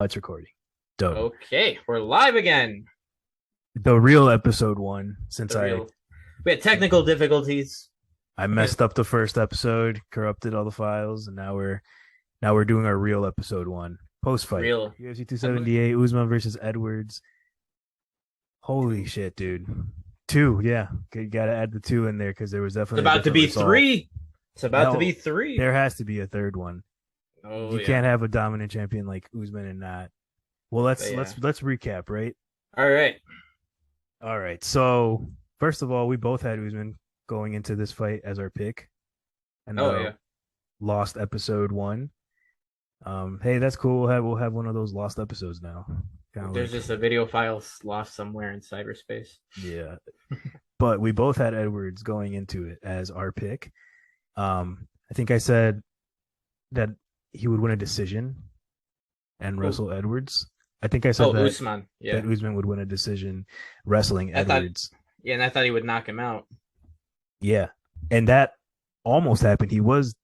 It's recording. Dope. Okay, we're live again. The real episode one, since The I real. We had technical difficulties. I messed up the first episode, corrupted all the files, and now we're doing our real episode one. Post fight. Real. UFC 278, Usman versus Edwards. Holy shit, dude. Two, yeah. You gotta add the two in there because there was It's definitely a about to different be result. three. It's about to be Hell, three. there has to be a third one. Oh You yeah. can't have a dominant champion like Usman and not. Well, let's But yeah. let's recap, right? All right. All right. So first of all, we both had Usman going into this fight as our pick, and Oh yeah. lost episode one. Hey, that's cool. We'll have one of those lost episodes now. Kind of There's like, just a video file lost somewhere in cyberspace. yeah. But we both had Edwards going into it as our pick. I think I said that he would win a decision and Oh, wrestle Edwards. I think I said that Usman. that Yeah. Usman would win a decision wrestling I thought. Edwards. Yeah, and I thought he would knock him out. Yeah. And that almost happened. He was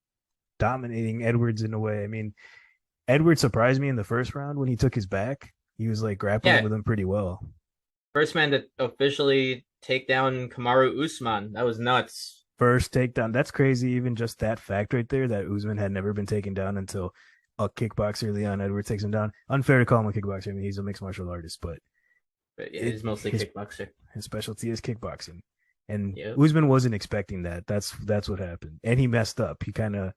dominating Edwards in a way. I mean, Edwards surprised me in the first round when he took his back. He was like grappling Yeah. with him pretty well. First man to officially take down Kamaru Usman. That was nuts. First takedown. That's crazy. Even just that fact right there that Usman had never been taken down until a kickboxer, Leon Edwards, takes him down. Unfair to call him a kickboxer. I mean, he's a mixed martial artist, but But yeah, he's mostly kickboxer. his specialty is kickboxing. And Yep. Usman wasn't expecting that. That's what happened. And he messed up. He kind of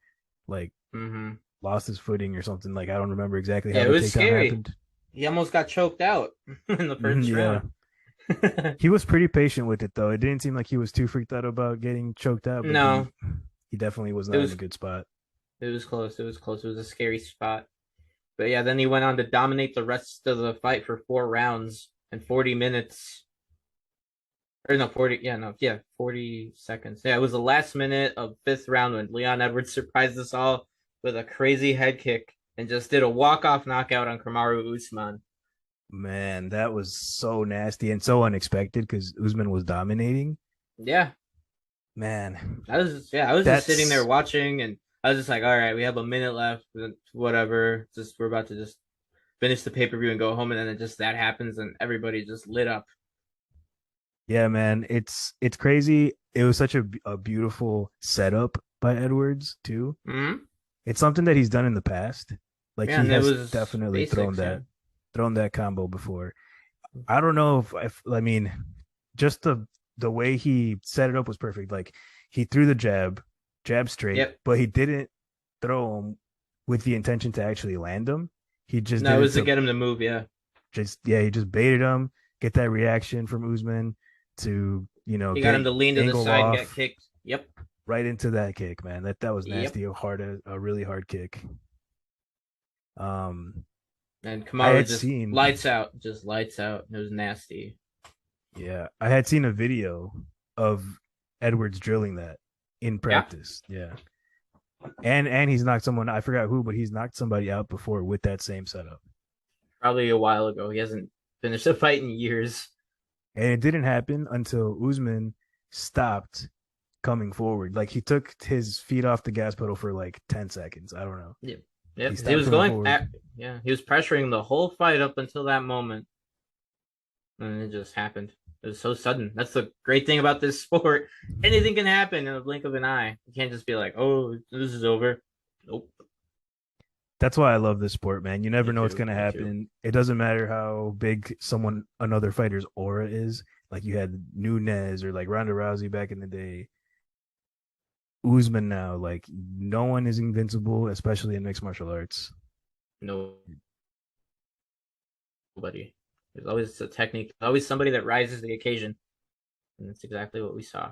like Mm-hmm. lost his footing or something. Like I don't remember exactly how Yeah, it the was takedown scary. happened. He almost got choked out in the first Yeah. round. He was pretty patient with it though. It didn't seem like he was too freaked out about getting choked out, but No, he definitely was it not in was a good spot. it was close. It was close. It was a scary spot. But yeah, then he went on to dominate the rest of the fight for 4 rounds and 40 minutes. Or no, 40. Yeah, no, yeah, 40 seconds. Yeah, it was the last minute of fifth round when Leon Edwards surprised us all with a crazy head kick and just did a walk-off knockout on Kamaru Usman. Man, that was so nasty and so unexpected because Usman was dominating. Yeah, Man, I was just sitting there that's watching, and I was just like, all right, we have a minute left, whatever. Just we're about to just finish the pay-per-view and go home, and then it just that happens, and everybody just lit up. yeah, man. It's crazy. It was such a beautiful setup by Edwards too. Mm-hmm. It's something that he's done in the past. Like Yeah, he and it has was definitely basics. Yeah. thrown that combo before. I don't know if I mean just the way he set it up was perfect. Like he threw the jab straight, Yep. but he didn't throw him with the intention to actually land him. He just No, did it it was to to get him to move. Yeah. he just baited him, get that reaction from Usman to, He got get him to lean to the angled side and get off kicked. Yep. right into that kick, man. That was Yep. nasty, a really hard kick. Um And I Kamaru had just seen lights out. Just lights out. It was nasty. Yeah, I had seen a video of Edwards drilling that in Yeah. practice. Yeah. And he's knocked someone, I forgot who, but he's knocked somebody out before with that same setup. Probably a while ago. He hasn't finished a fight in years. And it didn't happen until Usman stopped coming forward. Like he took his feet off the gas pedal for like 10 seconds. I don't know. Yep. He Yep. He stopped was coming going. forward. Yeah. He was pressuring the whole fight up until that moment, and it just happened. It was so sudden. That's the great thing about this sport. Anything can happen in a blink of an eye. You can't just be like, "Oh, this is over." Nope. That's why I love this sport, man. You never Me know what's too. gonna Me too. happen. It doesn't matter how big another fighter's aura is. Like you had Nunez or like Ronda Rousey back in the day. Usman now, like no one is invincible, especially in mixed martial arts. Nobody. There's always a technique. Always somebody that rises to the occasion, and that's exactly what we saw.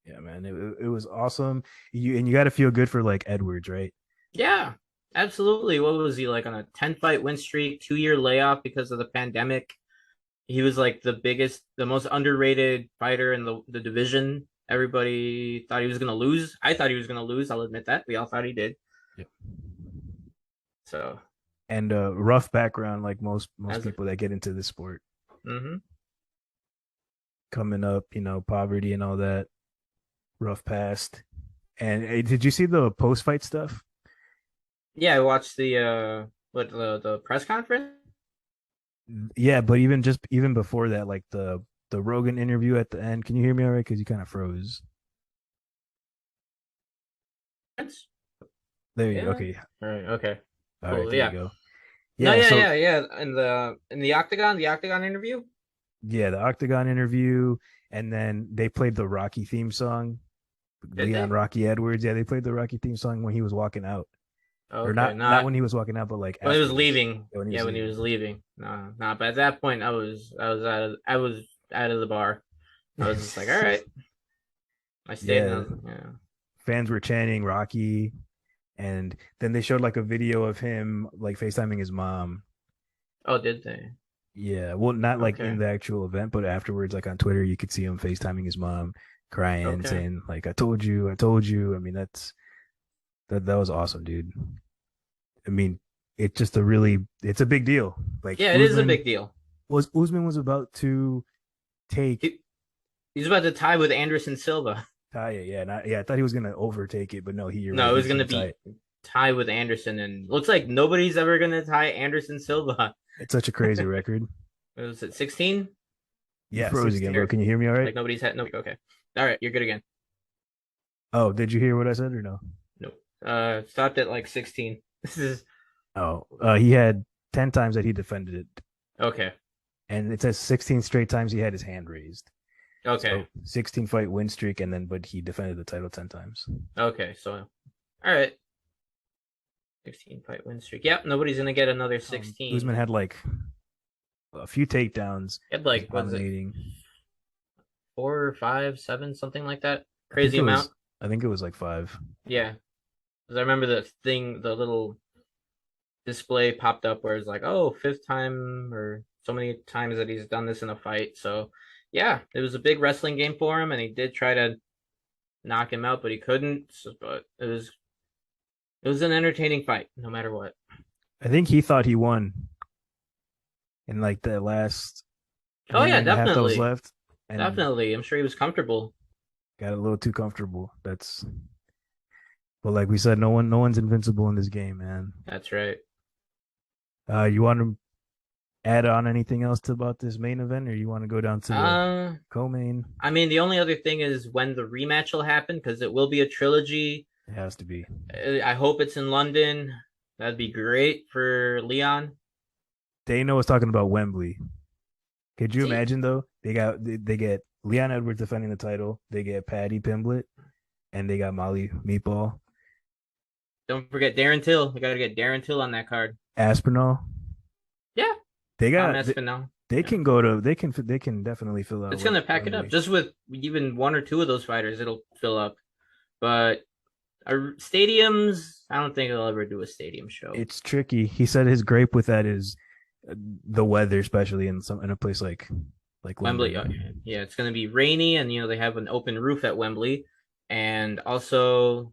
Yeah, man, it was awesome. You got to feel good for like Edwards, right? Yeah, absolutely. What was he like on a 10 fight win streak, 2 year layoff because of the pandemic? He was like the biggest, the most underrated fighter in the division. Everybody thought he was gonna lose. I thought he was gonna lose. I'll admit that. We all thought he did. Yep. So, And rough background, like most as a, people that get into this sport, mm-hmm. coming up, poverty and all that, rough past. And did you see the post fight stuff? Yeah, I watched What the press conference? Yeah, but even before that, like the Rogan interview at the end. Can you hear me all right? Because you kind of froze. There you go. Yeah. Okay. All right. Okay. All right, Cool. there you Yeah. go. No. Yeah, Yeah. so Yeah. Yeah. In the octagon interview. yeah, the Octagon interview, and then they played the Rocky theme song. Did Leon they? Rocky Edwards. Yeah, they played the Rocky theme song when he was walking out. Or Okay. not when he was walking out, but like When he was afterwards. leaving. Yeah, when he Yeah, was when he leaving. was leaving. No, no. But at that point, I was out of the bar. I was just like, all right. I stayed in. Yeah, The, yeah. fans were chanting Rocky, and then they showed like a video of him like FaceTiming his mom. Oh, did they? Yeah, well, not like in Okay. the actual event, but afterwards, like on Twitter, you could see him FaceTiming his mom, crying, Okay. saying like, "I told you, I told you." I mean, that was awesome, dude. I mean, it's a big deal. Like Yeah, it is a big deal. Usman was about to take He, he's about to tie with Anderson Silva. Taya, yeah, I thought he was gonna overtake it, but no, you're No, right, it was he's gonna gonna tie be it. tie with Anderson, and looks like nobody's ever gonna tie Anderson Silva. It's such a crazy record. Was it 16? You Yeah, froze again, 16. bro. Can you hear me all right? Like nobody's had no. Okay, all right, you're good again. Oh, did you hear what I said or no? No, stopped at like 16. This is Oh, he had 10 times that he defended it, okay. and it says 16 straight times he had his hand raised. Okay, So 16 fight win streak, and then but he defended the title 10 times. okay. So, all right, 16 fight win streak. Yep, nobody's gonna get another 16. Usman had like a few takedowns. He had Was like was it dominating. 4, 5, 7, something like that? I think Crazy it amount. was. I think it was like five. Yeah, because I remember the little display popped up where it's like, oh, fifth time or so many times that he's done this in a fight. So yeah, it was a big wrestling game for him, and he did try to knock him out, but he couldn't. So, but it was an entertaining fight, no matter what. I think he thought he won in like the last Oh minute yeah, and a half that was definitely, left, and definitely. I'm sure he was comfortable. got a little too comfortable. But like we said, no one's invincible in this game, man. That's right. You want to add on anything else about this main event, or you want to go down to the Um, co-main? I mean, the only other thing is when the rematch will happen because it will be a trilogy. It has to be. I hope it's in London. That'd be great for Leon. Dana was talking about Wembley. Could you See, imagine though? They get Leon Edwards defending the title. They get Patty Pimblett, and they got Molly Meatball, don't forget Darren Till. We got to get Darren Till on that card. Aspinall. Yeah, They Tom got Espinal. they Yeah. can go to they can definitely fill out It's gonna pack it up Wembley. just with even one or two of those fighters. It'll fill up, but stadiums. I don't think he'll ever do a stadium show. It's tricky. He said his gripe with that is the weather, especially in a place like Wembley, London. yeah, it's gonna be rainy, and they have an open roof at Wembley, and also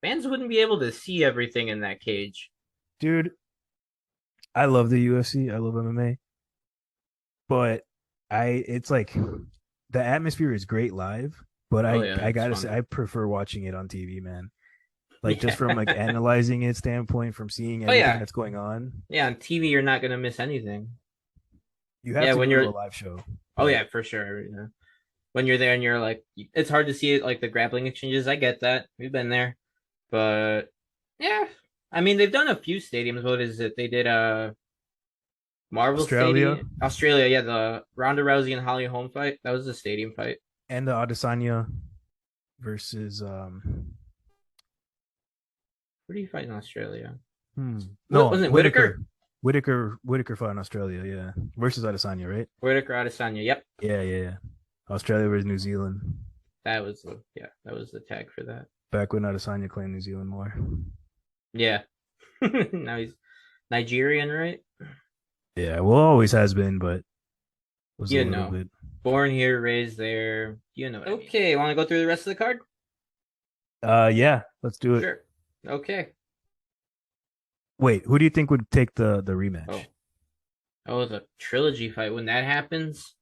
fans wouldn't be able to see everything in that cage. Dude, I love the UFC. I love MMA, but it's like the atmosphere is great live, but Oh yeah, I it's gotta say fun. I prefer watching it on TV, man. Like just from like Yeah. analyzing it standpoint, from seeing Oh everything yeah, that's going on, yeah. On TV, you're not gonna miss anything. you have Yeah, to when go to you're. a live show. Oh But yeah, for sure. Yeah. When you're there and you're like, it's hard to see it like the grappling exchanges. I get that. We've been there, but yeah. I mean, they've done a few stadiums. What is it? They did Marvel Australia Stadium, Australia. Yeah, the Ronda Rousey and Holly Holm fight. That was a stadium fight. and the Adesanya versus Who do you fight in Australia? What no wasn't it? Whittaker. Whittaker. Whittaker fought in Australia, yeah. Versus Adesanya, right? Whittaker Adesanya. Yep. Yeah. Australia versus New Zealand. That was the tag for that. Back when Adesanya claimed New Zealand more. Yeah. Now he's Nigerian, right? Yeah, well always has been, but was a You little know. bit. Born here, raised there. You know. Okay, want to go through the rest of the card? Yeah, let's do it. Sure. Okay. Wait, who do you think would take the rematch? Oh. Oh, the trilogy fight. When that happens.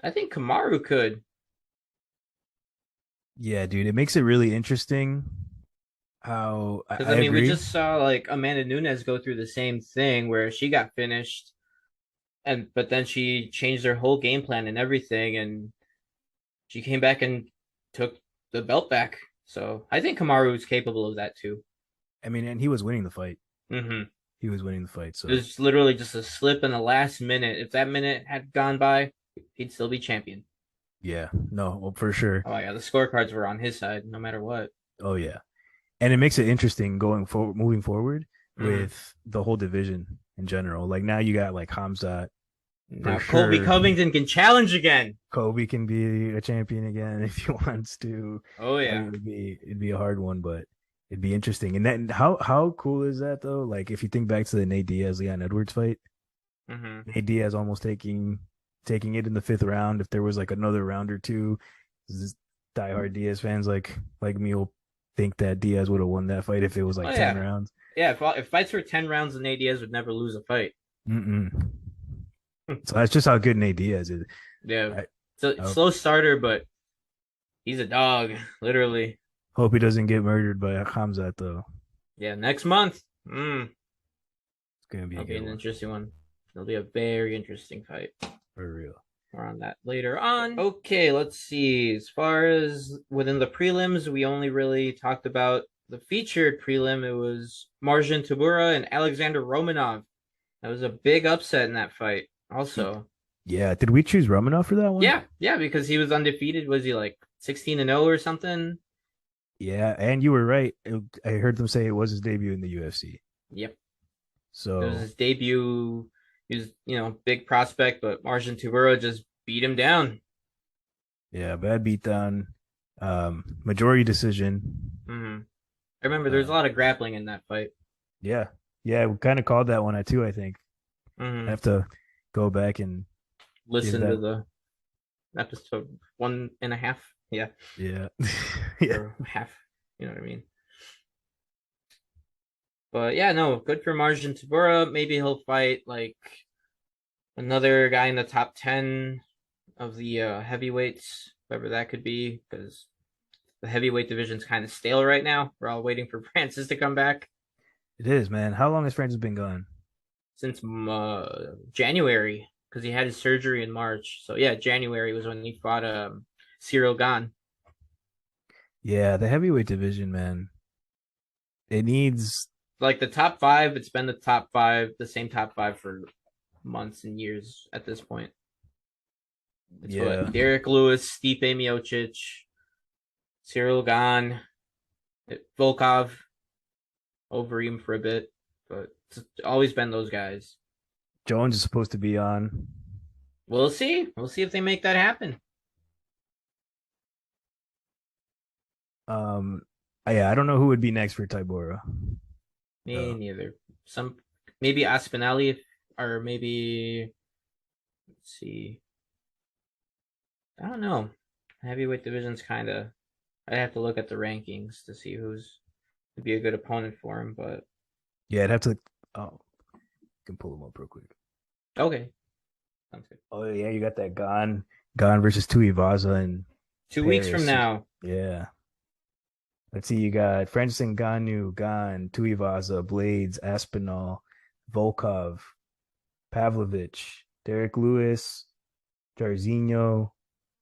I think Kamaru could. Yeah, dude, it makes it really interesting how Because I I mean, we agree. just saw like Amanda Nunes go through the same thing where she got finished, and but then she changed her whole game plan and everything, and she came back and took the belt back. So I think Kamaru is capable of that too. I mean, and he was winning the fight. Mm-hmm. He was winning the fight. It So was literally just a slip in the last minute. If that minute had gone by, he'd still be champion. yeah, no, well, for sure. Oh yeah, the scorecards were on his side no matter what. Oh yeah, and it makes it interesting going forward, moving forward Mm-hmm. with the whole division in general. Like now you got like Hamzat for Now Colby sure. Covington can challenge again. Kobe can be a champion again if he wants to. Oh Like yeah. it'd be a hard one, but it'd be interesting. And then how cool is that though? Like if you think back to the Nate Diaz Leon Edwards fight, Mm-hmm. Nate Diaz almost taking it in the fifth round. If there was like another round or two, this diehard Diaz fans like me will think that Diaz would have won that fight if it was Oh like 10 yeah. rounds. Yeah, if fights were 10 rounds, then ADS would never lose a fight. Mm-mm. So that's just how good Nate Diaz is. Yeah. I, So I slow starter, but he's a dog, literally. hope he doesn't get murdered by Hamzat though. Yeah, next month. It's gonna be a That'll be good an one interesting one. It'll be a very interesting fight. for real. More on that later on. Okay, let's see. As far as within the prelims, we only really talked about the featured prelim. It was Marjin Tabura and Alexander Romanov. That was a big upset in that fight. Also, Yeah, did we choose Romanov for that one? yeah, because he was undefeated. Was he like 16-0 or something? Yeah, and you were right. I heard them say it was his debut in the UFC. Yep. It was So his debut. He was, big prospect, but Marjin Tabura just beat him down. yeah, bad beatdown. Majority decision. Mm-hmm. I remember there was a Uh, lot of grappling in that fight. yeah, yeah, we kind of called that one too. I think I Mm-hmm. have to go back and give Listen to that. the episode 1.5. Yeah, Yeah, yeah, or half. You know what I mean? But yeah, no, good for Marjin Tabura. Maybe he'll fight like another guy in the top 10 of the heavyweights, whoever that could be, because the heavyweight division's kind of stale right now. We're all waiting for Francis to come back it is, man. How long has Francis been gone? since January, because he had his surgery in March. So yeah, January was when he fought Cyril Gane. Yeah, the heavyweight division, man. It needs. Like the top five, it's been the top five, the same top five for months and years at this point. It's Yeah, what Derek Lewis, Stipe Miocic, Cyril Gane, Volkov, Overeem for a bit, but it's always been those guys. Jones is supposed to be on. We'll see. We'll see if they make that happen. Um, yeah, I don't know who would be next for Tybora. Me So neither. Some maybe Aspinalli or maybe let's see. I don't know. Heavyweight division's kind of. I'd have to look at the rankings to see who's would be a good opponent for him. But yeah, I'd have to. Oh, can pull him up real quick. okay, sounds good. Oh yeah, you got that Gone versus Tuivasa in 2 weeks from Paris. now. Yeah. Let's see, you got Francis Ngannou, Gone, Tuivasa, Blades, Aspinall, Volkov, Pavlovich, Derek Lewis, Jarzinho,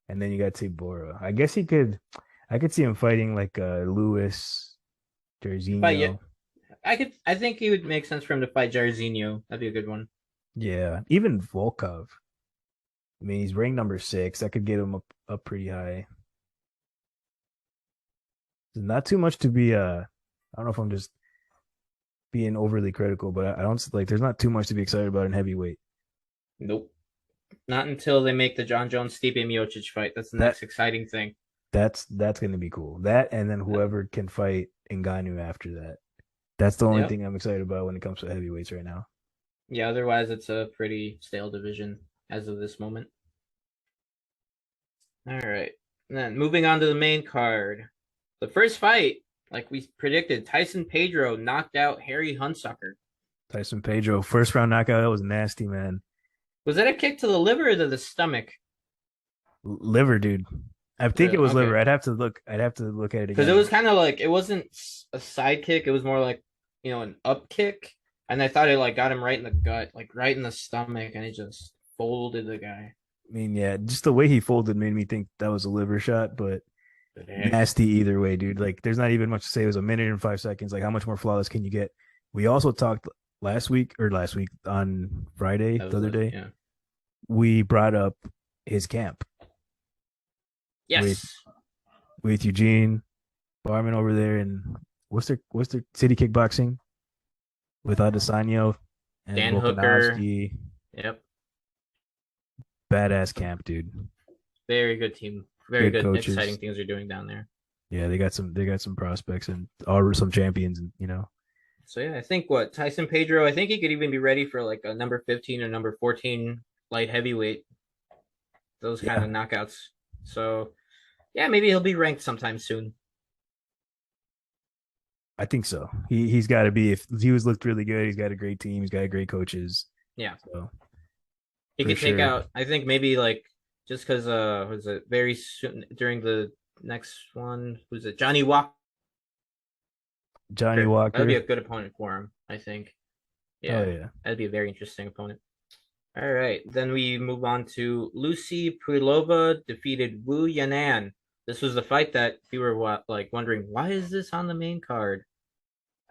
and then you got Tibora. I could see him fighting like Lewis, But yeah, Jarzinho. I think it would make sense for him to fight Jairzinho. That'd be a good one. Yeah, even Volkov. I mean, he's ranked number 6. That could get him up pretty high. Not too much to be I don't know if I'm just being overly critical, but I don't like there's not too much to be excited about in heavyweight. Nope. Not until they make the John Jones Stipe Miocic fight. That's the That next exciting thing. that's gonna be cool. That and then whoever can fight Ngannou after that. That's the only Yep. thing I'm excited about when it comes to heavyweights right now. Yeah, otherwise it's a pretty stale division as of this moment. All right. And then moving on to the main card. The first fight, like we predicted, Tyson Pedro knocked out Harry Hunsucker. Tyson Pedro, first round knockout, that was nasty, man. Was that a kick to the liver or to the stomach? Liver, dude. I think it was liver. Okay. I'd have to look. I'd have to look at it Because it again. was kind of like it wasn't a side kick. It was more like an up kick, and I thought it like got him right in the gut, like right in the stomach, and it just folded the guy. I mean, yeah, just the way he folded made me think that was a liver shot, but Yeah, nasty either way, dude. Like, there's not even much to say. It was a minute and 5 seconds. Like, how much more flawless can you get? We also talked last week on Friday, that the was other like day. yeah. We brought up his camp with Yes, Eugene Barman over there, and what's their city kickboxing with Adesanya and Dan Hooker. Volkanovski. Yep, Badass camp, dude. very good team. Very Good good, exciting coaches. things are doing down there. Yeah, they got some prospects and all some champions, and So yeah, I think what Tyson Pedro. I think he could even be ready for like a number 15 or number 14 light heavyweight. Those kind yeah, of knockouts. So yeah, maybe he'll be ranked sometime soon. I think so. He's got to be. If he was looked really good, he's got a great team. He's got great coaches. Yeah, So he for could take sure, out. I think maybe like just because was it very soon during the next one? Who's it? Johnny Walker. Johnny That would be Walker. a good opponent for him. I think. Oh Yeah, yeah, that'd be a very interesting opponent. All right, then we move on to Lucy Puillova defeated Wu Yanan. This was the fight that we were like wondering why is this on the main card?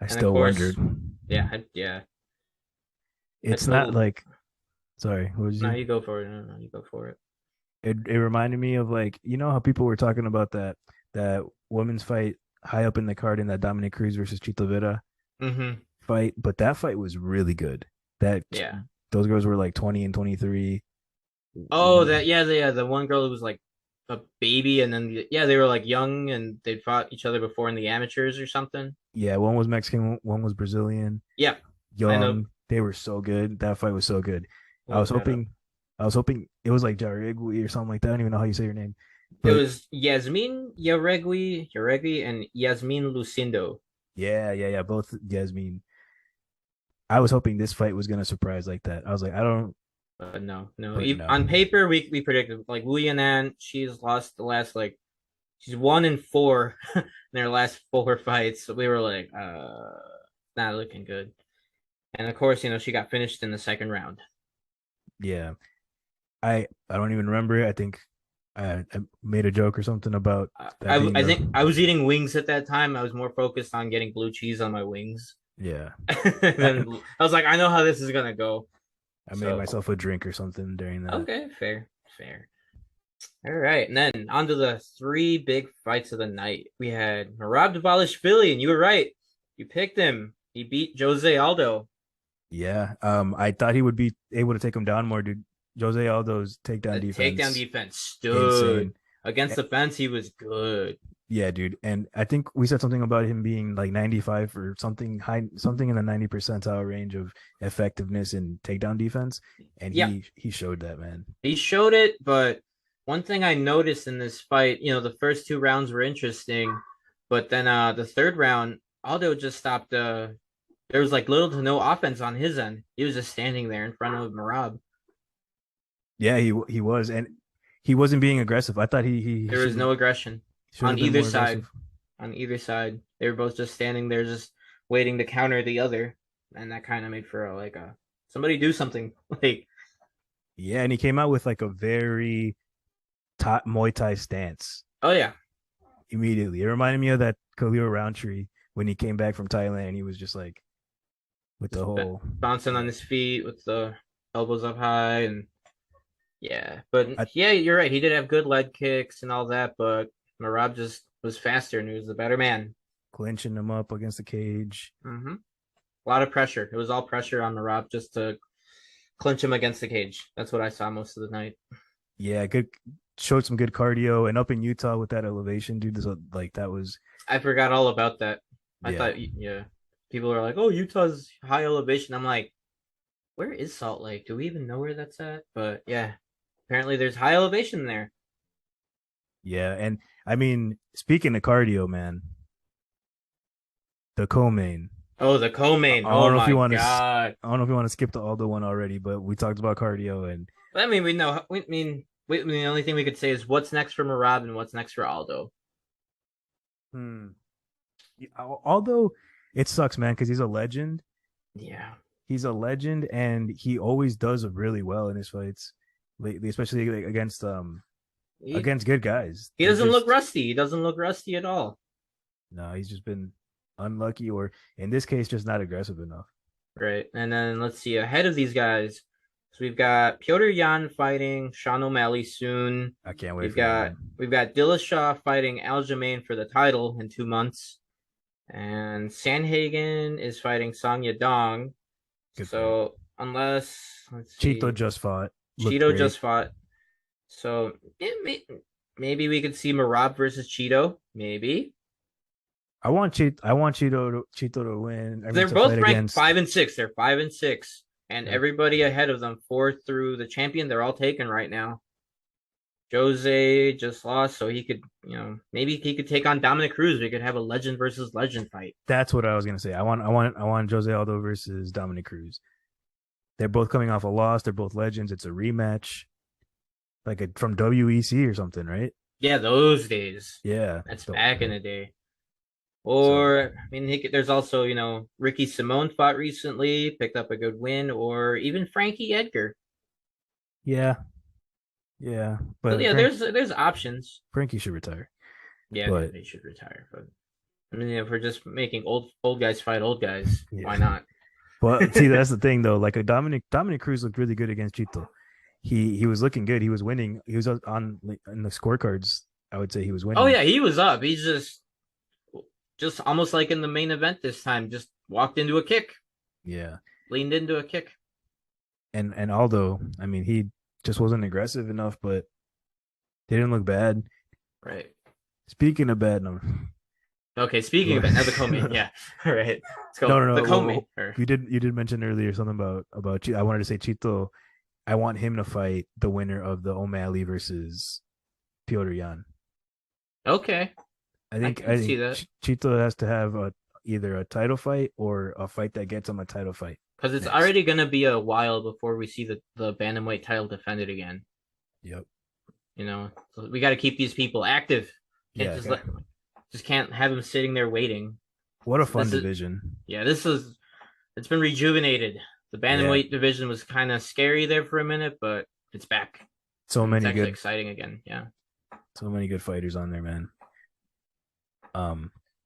I And of still wondered. course, yeah. I It's not told like. Sorry, what was no, you? you go for it. No, you go for it. It reminded me of, like, how people were talking about that women's fight high up in the card in that Dominic Cruz versus Chito Vera Mm-hmm. fight, but that fight was really good. That Yeah. those girls were like 20 and 23. Oh, that the one girl who was like a baby, and then yeah, they were like young and they fought each other before in the amateurs or something. Yeah, one was Mexican, one was Brazilian, Yeah, I know. young. They were so good. That fight was so good. I Look was that up. hoping, I was hoping it was like Jarigui or something like that. I don't even know how you say your name, It but was Yasmin Yaregui, and Yasmin Lucindo. yeah, yeah, yeah. Both Yasmin. I was hoping this fight was gonna surprise like that. I was like, I don't, No, no. but no. On paper, we predicted like Wu Yanan. She's lost the last like she's 1-4 in their last four fights. So we were like, not looking good. And of course, she got finished in the second round. Yeah, I don't even remember it. I think I made a joke or something about that being I the think I was eating wings at that time. I was more focused on getting blue cheese on my wings. yeah. Then I was like, I know how this is gonna go. I made So myself a drink or something during that. okay, fair. All right, and then on to the three big fights of the night. We had Merab Dvalishvili, and you were right. You picked him. He beat Jose Aldo. Yeah. I thought he would be able to take him down more, dude. Jose Aldo's takedown The takedown defense, defense stood insane. against Eh, the fence. He was good. Yeah, dude. And I think we said something about him being like 95 or something high, something in the 90 percentile range of effectiveness in takedown defense. And Yeah, he showed that, man. he showed it. But one thing I noticed in this fight, the first two rounds were interesting, but then the third round, Aldo just stopped. There was like little to no offense on his end. He was just standing there in front of Merab. Yeah, he was, and he wasn't being aggressive. I thought he There was no aggression should on have been either more side. aggressive. On either side, they were both just standing there, just waiting to counter the other, and that kind of made for like a somebody do something. Like, Yeah, and he came out with like a very top Muay Thai stance oh yeah, immediately. It reminded me of that Khalil Roundtree when he came back from Thailand. He was just like with the just whole bouncing on yeah. his feet with the elbows up high, and yeah. But I yeah, you're right. He did have good leg kicks and all that, but Marab just was faster and he was the better man. clinching him up against the cage. Mm-hmm. A lot of pressure. It was all pressure on Marab just to clinch him against the cage. That's what I saw most of the night. Yeah, good, showed some good cardio, and up in Utah with that elevation, dude. Like that was I forgot all about that. I yeah. thought, yeah, people are like, "Oh, Utah's high elevation." I'm like, where is Salt Lake? Do we even know where that's at? But yeah, apparently there's high elevation there. Yeah, and I mean, speaking of cardio, man, the co-main. Oh, the co-main. I Oh don't know if you my want to. god. I don't know if you want to skip the Aldo one already, but we talked about cardio, and I mean, we know. We mean, the only thing we could say is what's next for Merab and what's next for Aldo. Hmm. Although it sucks, man, because he's a legend. Yeah. He's a legend, and he always does really well in his fights, lately, especially like He against good guys. he He doesn't look just rusty. He doesn't look rusty at all. no, he's just been unlucky, or in this case, just not aggressive enough. Right. And then let's see ahead of these guys. So we've got Piotr Yan fighting Sean O'Malley soon. I can't wait We've for that got one. we've got Dillashaw fighting Aljamain for the title in 2 months. And Sanhagen is fighting Song Yadong. Good fight. So unless let's Cheeto see, just fought, looked Cheeto great. just fought. So maybe we could see Marab versus Cheeto. Maybe I want Cheeto to win. I mean, they're to fight both ranked against. 5 and 6. They're 5 and 6, and Yep. everybody ahead of them, 4 through the champion, they're all taken right now. Jose just lost, so he could, maybe he could take on Dominic Cruz. We could have a legend versus legend fight. That's what I was gonna say. I want Jose Aldo versus Dominic Cruz. They're both coming off a loss. They're both legends. It's a rematch, from WEC or something, right? Yeah, those days. Yeah. That's back in the day. So Or I mean, there's also Ricky Simone fought recently, picked up a good win, or even Frankie Edgar. yeah, yeah. So But yeah, there's options. Frankie should retire. Yeah, But they should retire. But I mean, if we're just making old guys fight old guys, yeah. why not? But see, that's the thing though. Like a Dominic Cruz looked really good against Chito. He was looking good. He was winning. He was on in the scorecards. I would say he was Oh winning. yeah, he was up. He's just almost like in the main event this time, just walked into a kick, Yeah. leaned into a kick. And Aldo, I mean, he just wasn't aggressive enough, but they didn't look bad. Right. Speaking of bad, no, Okay, speaking of it, now the co-main. Yeah. All right. Let's go. no, no, The no. co-main. You did mention earlier something about I wanted to say Chito. I want him to fight the winner of the O'Malley versus Piotr Yan. Okay. I can I see think that. Chito has to have either a title fight or a fight that gets him a title fight Because it's next. already gonna be a while before we see the bantamweight title defended again. Yep. So we got to keep these people active. Can't Yeah. just can't have them sitting there waiting. What a So fun division. it's been rejuvenated. The Yeah. bantamweight division was kind of scary there for a minute, but it's back. So And it's many actually good, exciting again. Yeah. so many good fighters on there, man.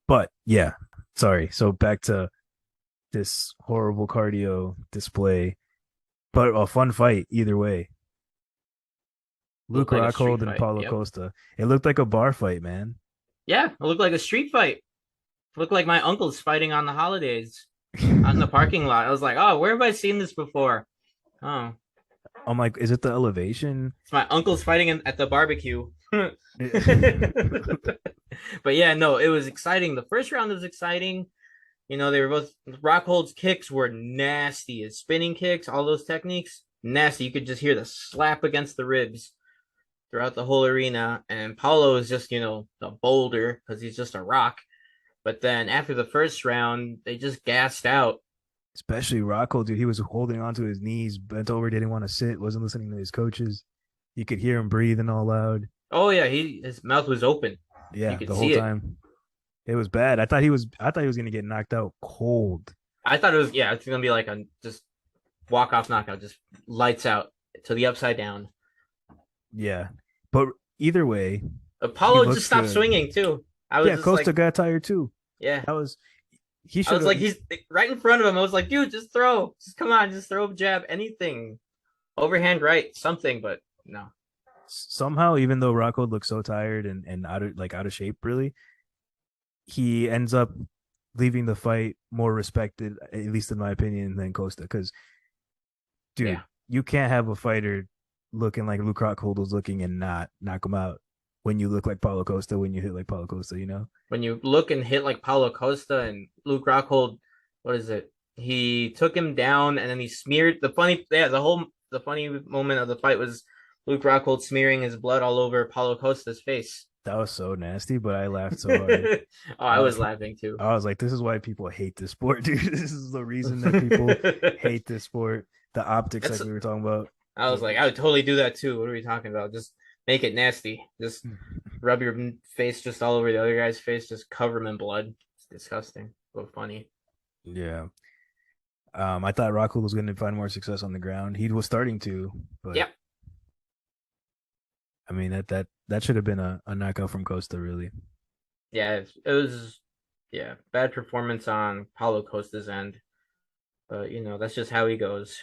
But yeah, sorry. So back to this horrible cardio display, but a fun fight either way. Luke Looked like a street Rockhold and fight. Paulo Yep. Costa. It looked like a bar fight, man. Yeah, it looked like a street fight. It looked like my uncles fighting on the holidays out in the parking lot. I was like, oh, where have I seen this before? Oh, I'm like, is it the elevation? it's my uncles fighting at the barbecue. But yeah, no, it was exciting. The first round was exciting. They were both Rockhold's kicks were nasty. His spinning kicks, all those techniques, nasty. You could just hear the slap against the ribs throughout the whole arena. And Paulo is just, the boulder because he's just a rock. But then after the first round, they just gassed out. Especially Rockhold, dude. He was holding onto his knees, bent over, didn't want to sit, wasn't listening to his coaches. You could hear him breathing all loud. Oh yeah, his mouth was open. You Yeah, could the whole see it. time. It was bad. I thought he was gonna get knocked out cold. I thought it's gonna be like a just walk off knockout, just lights out to the upside down. Yeah. But either way, he Apollo just looks stopped good. swinging too. I was Yeah, just Costa like, got tired too. yeah. That was he I should was have like, he's right in front of him. I was like, dude, just throw. Just come on, just throw a jab, anything. Overhand right, something, but no. somehow, even though Rockhold looks so tired and out of shape, really, he ends up leaving the fight more respected, at least in my opinion, than Costa. Because, dude, Yeah. you can't have a fighter looking like Luke Rockhold was looking and not knock him out when you look like Paulo Costa, when you hit like Paulo Costa, you know? When you look and hit like Paulo Costa and Luke Rockhold, what is it? He took him down and then he smeared the funny moment of the fight was Luke Rockhold smearing his blood all over Paulo Costa's face. That was so nasty, but I laughed so hard. I was laughing too. I was like, this is why people hate this sport, dude. This is the reason that people hate this sport. The optics, It's like we were talking about. I was like, I would totally do that too. What are we talking about? Just make it nasty. Just rub your face just all over the other guy's face. Just cover him in blood. It's disgusting, but funny. Yeah. I thought Rockhold was going to find more success on the ground. He was starting to, but Yep. I mean that should have been a knockout from Costa, really. Yeah, it was bad performance on Paulo Costa's end, but that's just how he goes.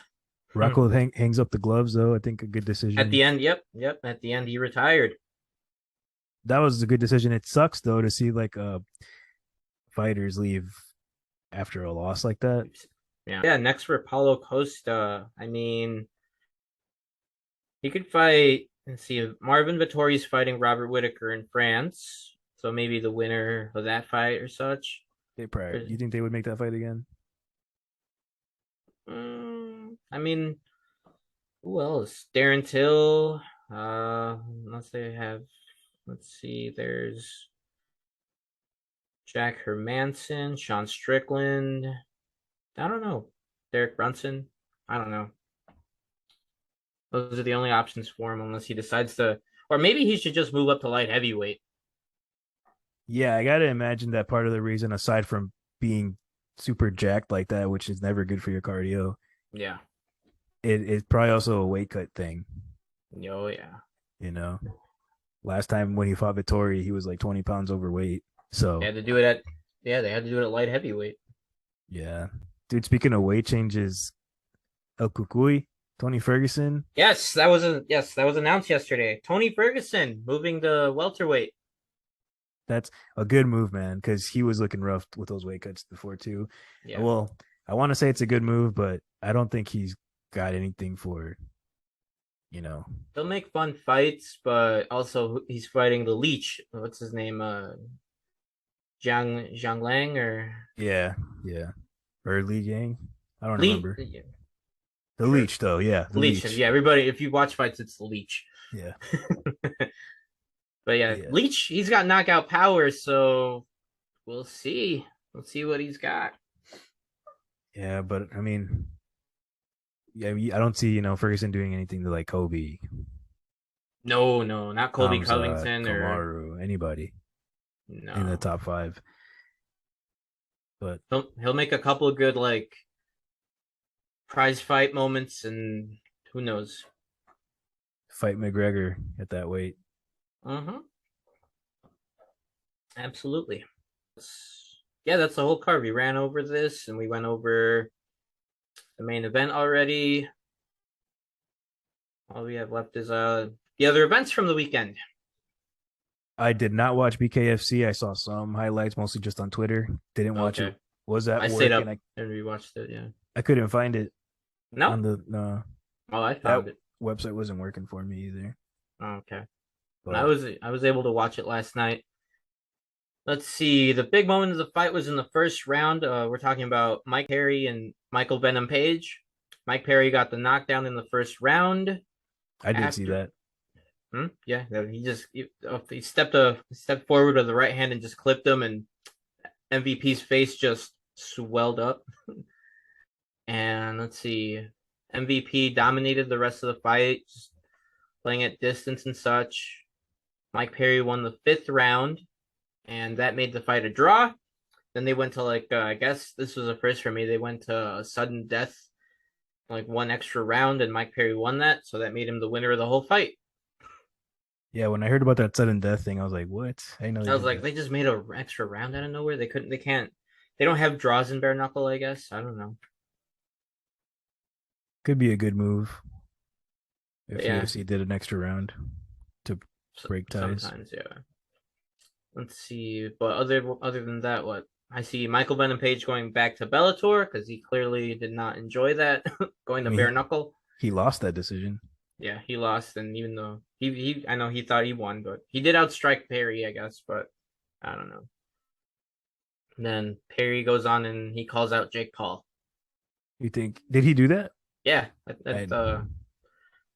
Rockhold hangs up the gloves, though. I think a good At decision. the end, yep. At the end, he retired. That was a good decision. It sucks though to see like fighters leave after a loss like that. Yeah. Next for Paulo Costa, I mean, he could fight. Let's see, Marvin Vettori's fighting Robert Whittaker in France, so maybe the winner of that fight or such. They probably. You think they would make that fight again? I mean, who else? Darren Till. Unless they have. Let's see. There's Jack Hermanson, Sean Strickland. I don't know. Derek Brunson. I don't know. Those are the only options for him unless he decides to, or maybe he should just move up to light heavyweight. Yeah, I gotta imagine that part of the reason, aside from being super jacked like that, which is never good for your cardio, Yeah. it's probably also a weight cut thing. Oh yeah. You know, last time when he fought Vettori, he was like 20 pounds overweight. So They had to do it at they had to do it at light heavyweight. yeah, dude. Speaking of weight changes, El Kukui, Tony Ferguson. That was announced yesterday. Tony Ferguson moving to welterweight. That's a good move, man, because he was looking rough with those weight cuts before too. Yeah. Well, I want to say it's a good move, but I don't think he's got anything for, They'll make fun fights, but also he's fighting the leech. What's his name? Zhang Lang or yeah, yeah, or Li Yang. I don't Leech? remember. Yeah, The sure. Leech, though, yeah, the Leech. Leech. Yeah, everybody. If you watch fights, it's the leech. Yeah, But yeah, yeah, Leech. He's got knockout power, so we'll see. We'll see what he's got. yeah. But I mean, yeah, I don't see Ferguson doing anything to like Kobe, No, not Colby Hamza, Covington or Kamaru, anybody in the no. top five. But He'll make a couple of good like prize fight moments, and who knows? fight McGregor at that weight. Mm-hmm. Absolutely. Yeah, that's the whole card. We ran over this, and we went over the main event already. All we have left is the other events from the weekend. I did not watch BKFC. I saw some highlights, mostly just on Twitter. Didn't watch it. Was that I work? stayed up and rewatched it. Yeah. I couldn't find it No. on the no. Oh, I found it. Website wasn't working for me either. Oh, okay. But I was able to watch it last night. Let's see. The big moment of the fight was in the first round. We're talking about Mike Perry and Michael Venom Page. Mike Perry got the knockdown in the first round. I did see that. Yeah, he stepped forward with the right hand and just clipped him, and MVP's face just swelled up. And let's see, MVP dominated the rest of the fight, just playing at distance and such. Mike Perry won the fifth round, and that made the fight a draw. Then they went to I guess this was a first for me. They went to a sudden death, like one extra round, and Mike Perry won that, so that made him the winner of the whole fight. Yeah, when I heard about that sudden death thing, I was like, "What?" I know. I was like, they just made an extra round out of nowhere. They don't have draws in bare knuckle. I guess I don't know. Could be a good move if Yeah, UFC did an extra round to break ties. sometimes, yeah. Let's see, but other than that, what I see Michael Venom Page going back to Bellator because he clearly did not enjoy that going to bare knuckle. He lost that decision. Yeah, he lost, and even though I know he thought he won, but he did outstrike Perry, I guess, but I don't know. And then Perry goes on and he calls out Jake Paul. You think did he do that? Yeah, at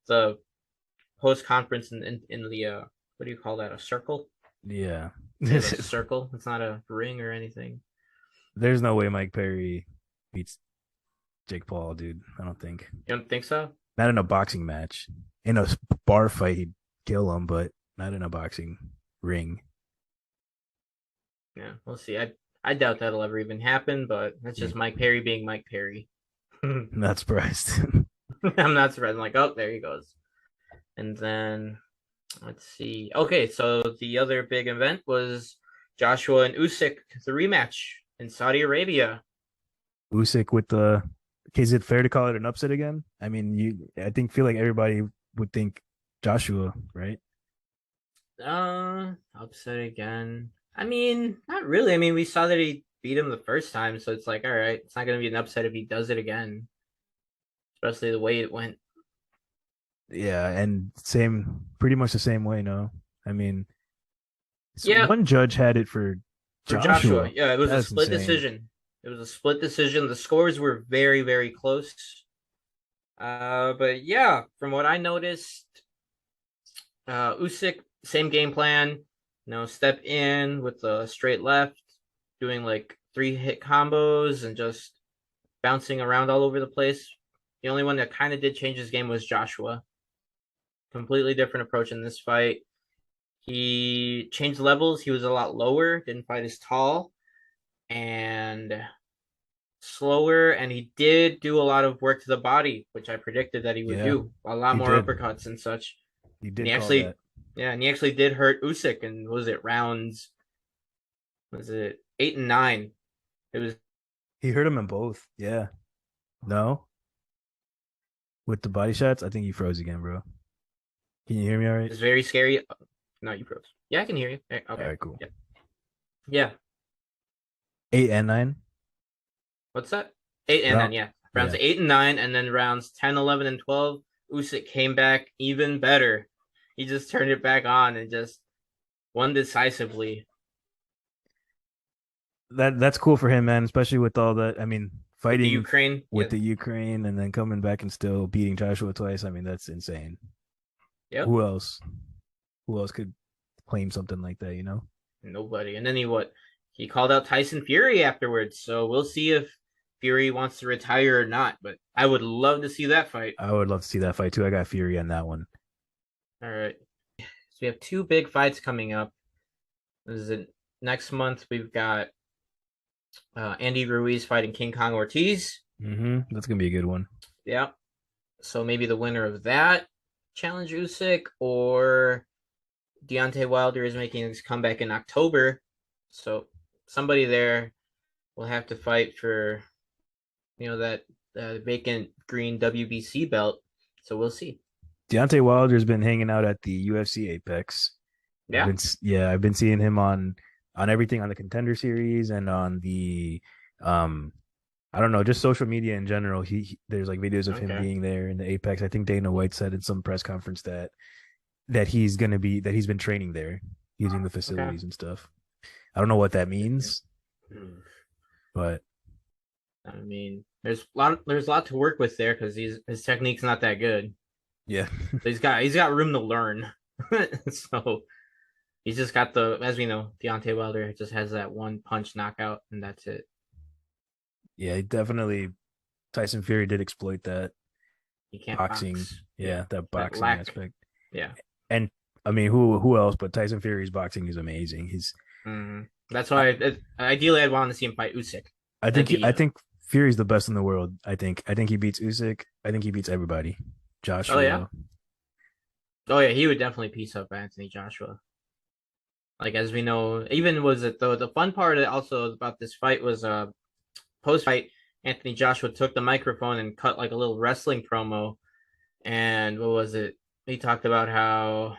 the post conference in the what do you call that? A circle? Yeah, A circle. It's not a ring or anything. There's no way Mike Perry beats Jake Paul, dude. I don't think. You don't think so? Not in a boxing match. In a bar fight, he'd kill him, but not in a boxing ring. Yeah, we'll see. I doubt that'll ever even happen, but that's Yeah. just Mike Perry being Mike Perry. I'm I'm not surprised. not surprised. I'm like, oh, there he goes. And then let's see. Okay, so the other big event was Joshua and Usyk, the rematch in Saudi Arabia. Usyk with the. Is it fair to call it an upset again? I mean, I think feel like everybody would think Joshua, right? Upset again. I mean, not really. I mean, we saw that he beat him the first time, so it's like, all right, it's not gonna be an upset if he does it again, especially the way it went Yeah, and pretty much the same way. No, I mean, Yeah, one judge had it for for Joshua. Joshua. Yeah, it was a That's split insane. decision. It was a split decision. The scores were very, very close. But yeah, from what I noticed, Usyk, same game plan. Step in with a straight left, doing like 3-hit combos and just bouncing around all over the place. The only one that kind of did change his game was Joshua. Completely different approach in this fight. He changed levels. He was a lot lower, didn't fight as tall, and slower, and he did do a lot of work to the body, which I predicted that he would Yeah, do. A lot he more did. uppercuts and such. He And did he call that. actually, yeah, and he actually did hurt Usyk. And was it rounds? Was it 8 and 9? It was He hurt him in both. Yeah. No, with the body shots, I think he froze again, bro. Can you hear me all it right? was very scary. No, you froze. Yeah, I can hear you. All Okay. right, cool. Yeah. Yeah. 8 and 9 What's that? 8 and 9. round. Yeah. Rounds Yeah, 8 and 9, and then rounds 10, 11, and 12. Usyk came back even better. He just turned it back on and just won decisively. that's cool for him, man. Especially with all that. I mean, With the fighting Ukraine. with Yep. the Ukraine and then coming back and still beating Joshua twice. I mean, that's insane. Yep. Who else? Who else could claim something like that? You know? Nobody. And then he called out Tyson Fury afterwards. So we'll see if Fury wants to retire or not. But I would love to see that fight. I would love to see that fight too. I got Fury on that one. All right. So we have two big fights coming up. This is it. Next month we've got Andy Ruiz fighting King Kong Ortiz. That's gonna be a good one. Yeah. So maybe the winner of that challenge Usyk, or Deontay Wilder is making his comeback in October. So somebody there will have to fight for that vacant green WBC belt. So we'll see. Deontay Wilder's been hanging out at the UFC Apex. Yeah. I've been seeing him on everything on the Contender Series and on the um I don't know, just social media in general. There's like videos of him Okay. being there in the Apex. I think Dana White said in some press conference that he's been training there using the Okay. facilities and stuff. I don't know what that means, but I mean, there's a lot to work with there because his technique's not that good. yeah. So he's got room to learn. So he's just got as we know, Deontay Wilder just has that one punch knockout and that's it. Yeah, definitely Tyson Fury did exploit that He can't boxing, box. Yeah, yeah, that that boxing lack. aspect. Yeah. And I mean, who else? But Tyson Fury's boxing is amazing. That's I, why ideally I'd want to see him fight Usyk. That'd I be think Fury's the best in the world. I think he beats Usyk. I think he beats everybody. oh yeah. Joshua. Oh yeah, he would definitely piece up Anthony Joshua. Like as we know, even was it though the fun part also about this fight was post fight Anthony Joshua took the microphone and cut like a little wrestling promo, and what was it? He talked about how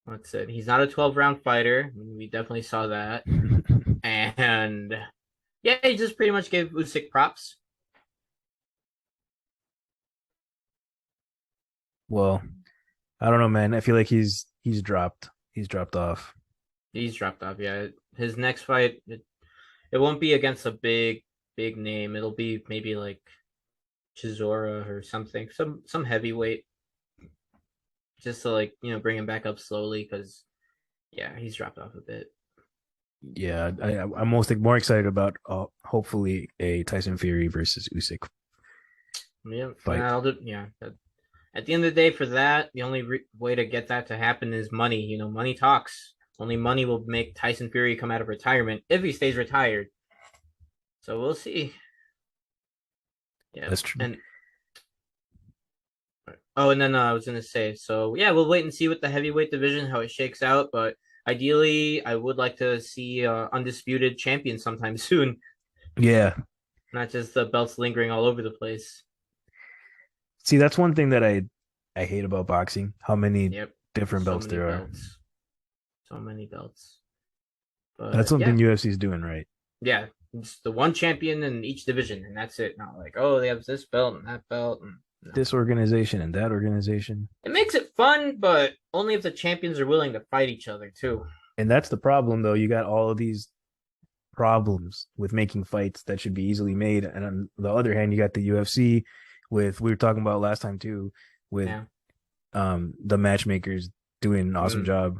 what's it? He's not a 12-round fighter. We definitely saw that. And yeah, he just pretty much gave Usyk props. Well, I don't know, man. I feel like he's dropped off. He's dropped off. Yeah, his next fight it won't be against a big name. It'll be maybe like Chisora or something, some heavyweight, just to like bring him back up slowly because yeah, he's dropped off a bit. Yeah, I'm more excited about hopefully a Tyson Fury versus Usyk Yeah, fight. yeah. At the end of the day, for that, the only way to get that to happen is money. Money talks. Only money will make Tyson Fury come out of retirement if he stays retired. So we'll see. Yeah, That's true. and and then I was gonna say, so yeah, we'll wait and see with the heavyweight division how it shakes out. But ideally, I would like to see undisputed champion sometime soon, Yeah. not just the belts lingering all over the place. See, that's one thing that I hate about boxing. How many Yep, different so belts many there are. belts, so many belts. That's But something yeah, UFC is doing right. yeah, it's the one champion in each division, and that's it. Not like, oh, they have this belt and that belt, and no. This organization and that organization. It makes it fun, but only if the champions are willing to fight each other too. And that's the problem though. You got all of these problems with making fights that should be easily made. And on the other hand, you got the UFC with we were talking about last time too, with Yeah. the matchmakers doing an awesome job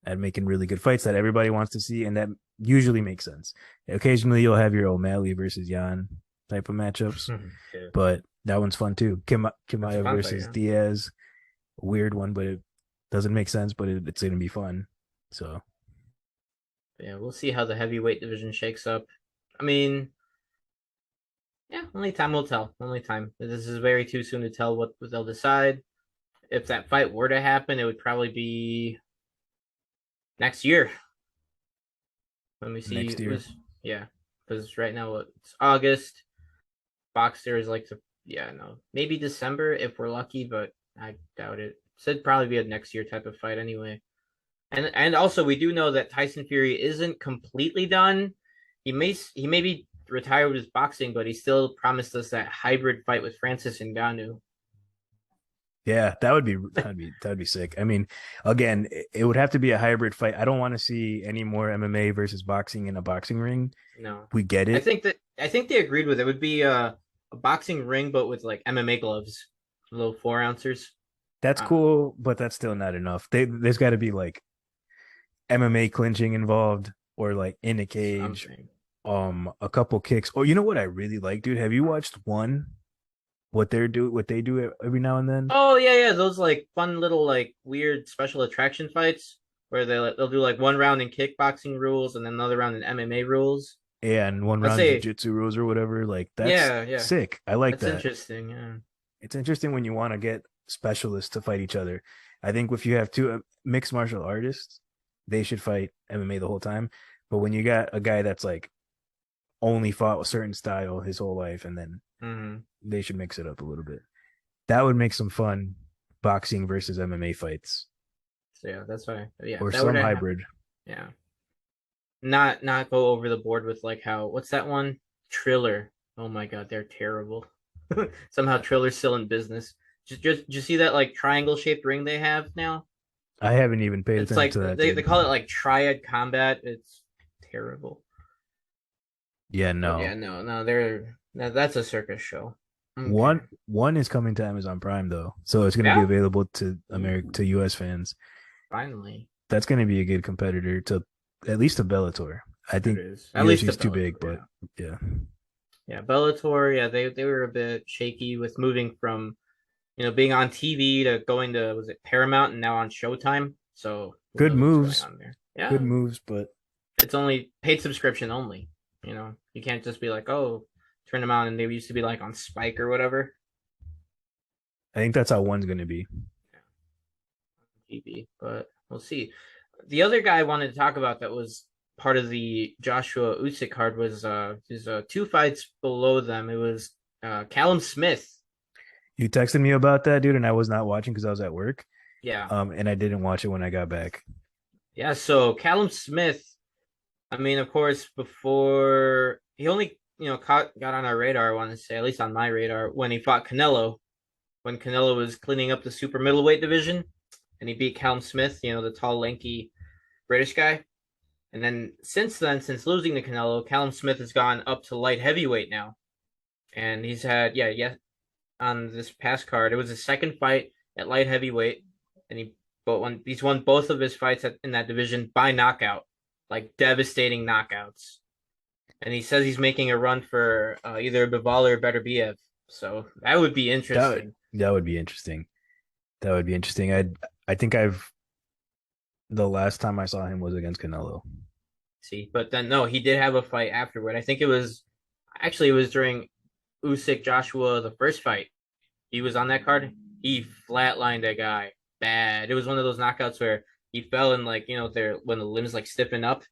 at making really good fights that everybody wants to see, and that usually makes sense. Occasionally you'll have your O'Malley versus Yan type of matchups, Yeah. but that one's fun too. That's a Kimaya fun fight, versus yeah. Diaz, weird one, but it doesn't make sense, but it's gonna be fun. So Yeah, we'll see how the heavyweight division shakes up. I mean, yeah, only time will tell. Only time. This is very too soon to tell what they'll decide. If that fight were to happen, it would probably be next year. Let me see. next year. Yeah, because right now it's August. Boxers like to, yeah, no, maybe December if we're lucky, but I doubt it. So it'd probably be a next year type of fight anyway. And also we do know that Tyson Fury isn't completely done. He may be retired with his boxing, but he still promised us that hybrid fight with Francis Ngannou. Yeah, that'd be sick. I mean, again, it would have to be a hybrid fight. I don't want to see any more MMA versus boxing in a boxing ring. No, We get I it. think that I think they agreed with it. It would be a boxing ring, but with like MMA gloves, little 4 ounces. That's cool, but that's still not enough. There's got to be like MMA clinching involved or like in a cage, Something. a couple kicks. Or you know what I really like, dude? Have you watched one? What they do every now and then? Oh yeah, those like fun little like weird special attraction fights where they'll do like one round in kickboxing rules and then another round in MMA rules. Yeah, and one Let's round say, jujitsu rules or whatever. Like that's yeah, sick. I like that's that. interesting. Yeah, It's interesting when you want to get specialists to fight each other. I think if you have two mixed martial artists, they should fight MMA the whole time. But when you got a guy that's like only fought a certain style his whole life, and then they should mix it up a little bit. That would make some fun boxing versus MMA fights. So yeah, that's why. Yeah, Or if that were some to hybrid. happen. Yeah, not go over the board with like how what's that one Triller? Oh my god, they're terrible. Somehow Triller's still in business. Just you see that like triangle shaped ring they have now? I haven't even paid It's attention like to that, they dude. call it like Triad Combat. It's terrible. Yeah, But yeah, no. no, that's a circus show. Okay. One is coming to Amazon Prime though, so it's going to be Yeah. available to US fans. Finally, That's going to be a good competitor to at least to Bellator. I it think is. At least UFC the is too Bellator. big, but yeah, Yeah, Bellator. Yeah, they were a bit shaky with moving from being on TV to going to was it Paramount and now on Showtime. So who good knows what's going moves, on there? good Yeah, moves, but it's only paid subscription only. You can't just be like, oh, turn them on, and they used to be like on Spike or whatever. I think that's how one's going to be. TV, but we'll see. The other guy I wanted to talk about that was part of the Joshua Usyk card was his 2 fights below them. It was Callum Smith. You texted me about that, dude, and I was not watching because I was at work. Yeah, And I didn't watch it when I got back. yeah. So Callum Smith. I mean, of course, before he only got on our radar. I want to say at least on my radar when he fought Canelo. When Canelo was cleaning up the super middleweight division, and he beat Callum Smith, the tall, lanky British guy. And then since then, since losing to Canelo, Callum Smith has gone up to light heavyweight now. And he's had, on this past card, it was his second fight at light heavyweight. And he's won both of his fights in that division by knockout, like devastating knockouts. And he says he's making a run for either Bivol or Beterbiev. So that would be interesting. That would be interesting. That would be interesting. I think I've the last time I saw him was against Canelo. See, but then no, he did have a fight afterward. I think it was actually it was during Usyk Joshua the first fight. He was on that card. He flatlined that guy bad. It was one of those knockouts where he fell and like there when the limbs like stiffen up.